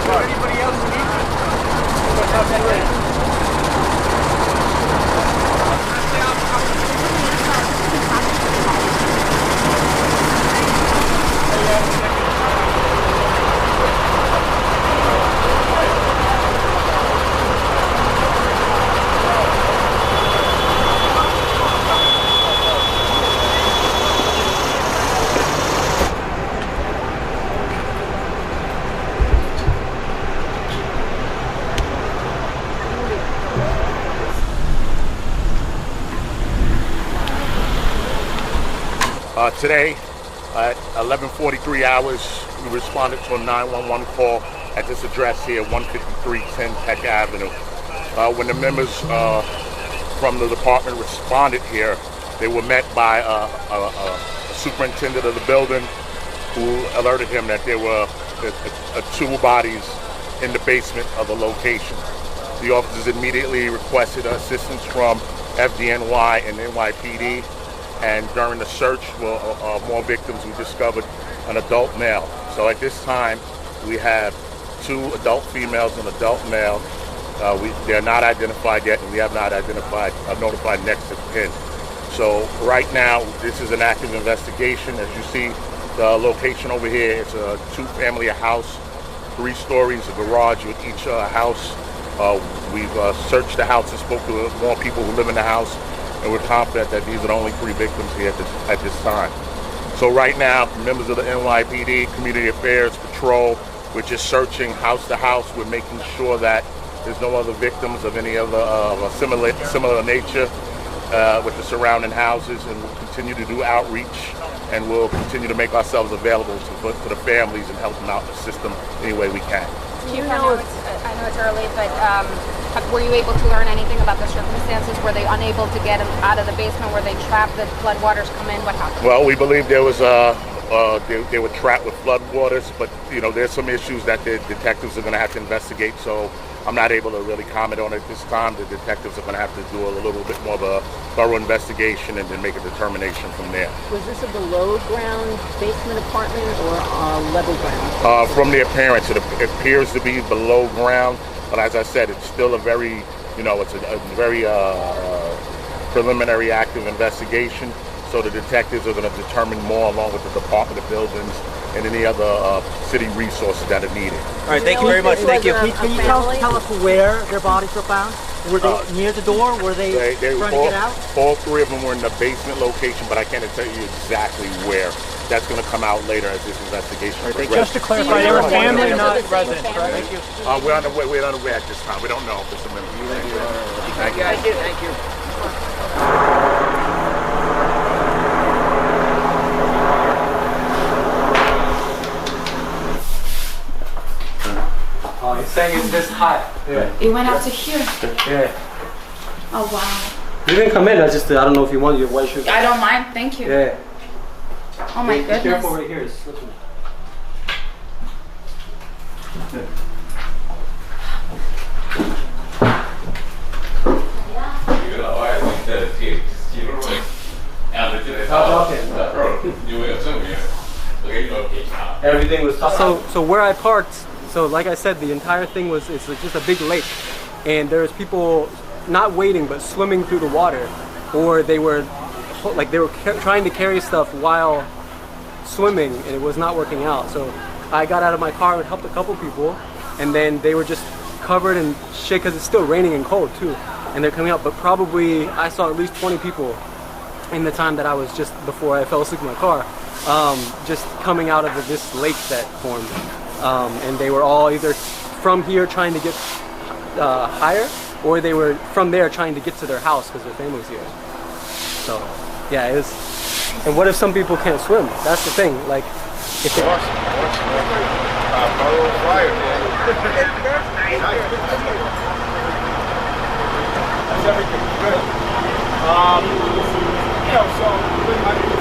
Anybody else need it? Today, at 11:43 hours, we responded to a 911 call at this address here, 15310 Peck Avenue. When the members from the department responded here, they were met by a superintendent of the building who alerted him that there were two bodies in the basement of the location. The officers immediately requested assistance from FDNY and NYPD. And during the search for more victims, we discovered an adult male. So at this time, we have two adult females and an adult male. They're not identified yet, and we have not notified next of kin. So right now, this is an active investigation. As you see, the location over here, it's a two-family house, 3 stories, a garage with each house. We've searched the house and spoke to more people who live in the house. And we're confident that these are the only 3 victims here at this time. So right now, members of the NYPD, Community Affairs Patrol, we're just searching house to house. We're making sure that there's no other victims of any other similar nature with the surrounding houses, and we'll continue to do outreach, and we'll continue to make ourselves available to the families and help them out and assist them any way we can. Chief, I know it's early, but were you able to learn anything about the circumstances? Were they unable to get them out of the basement? Were they trapped? The floodwaters come in? What happened? Well, we believe there was they were trapped with floodwaters, but there's some issues that the detectives are going to have to investigate. So I'm not able to really comment on it this time. The detectives are going to have to do a little bit more of a thorough investigation and then make a determination from there. Was this a below ground basement apartment or level ground? From the appearance, it appears to be below ground, but as I said, it's still a very, it's a very preliminary active investigation. So the detectives are going to determine more along with the Department of Buildings and any other city resources that are needed. All right, thank you very much. Thank you. Can you tell us where their bodies were found? Were they near the door? Were they trying to get out? All 3 of them were in the basement location, but I can't tell you exactly where. That's going to come out later as this investigation progresses. Just to clarify, they were family, not residents, right? Thank you. We're unaware at this time. We don't know if it's a member. Thank you. Thank you. Oh, he's saying it's this high. Yeah. It went up to here. Yeah. Oh, wow. You didn't come in. I don't know if you want your white shirt. I don't mind. Thank you. Yeah. Oh, my goodness. Be careful right here. It's slippery. Everything was tough. So where I parked, so like I said, the entire thing it's just a big lake, and there's people not wading but swimming through the water, or they were trying to carry stuff while swimming, and it was not working out. So I got out of my car and helped a couple people, and then they were just covered in shit because it's still raining and cold too, and they're coming out. But probably I saw at least 20 people in the time that I was just before I fell asleep in my car, just coming out of this lake that formed, and they were all either from here trying to get higher, or they were from there trying to get to their house because their family's here. So yeah, it was. And what if some people can't swim? That's the thing. Like, if they That's everything. Good. So